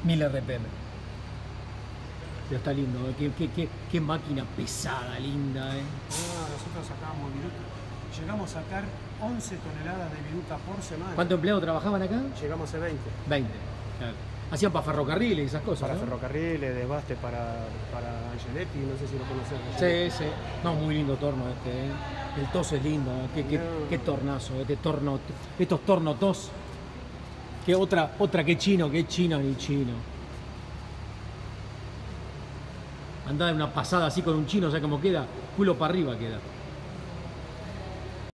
1000 RPM. Pero está lindo, qué máquina pesada, linda, Nosotros sacábamos viruta. Llegamos a sacar 11 toneladas de viruta por semana. ¿Cuántos empleados trabajaban acá? Llegamos a 20. 20, claro. Hacían para ferrocarriles y esas cosas, Para ¿no? ferrocarriles, desbaste para Angeletti, no sé si lo conocen. Sí, sí. No, muy lindo torno este, ¿eh? El tos es lindo, qué tornazo, estos tornos tos. Que otra que chino ni chino. Andá de una pasada así con un chino, o sea, como queda, culo para arriba queda.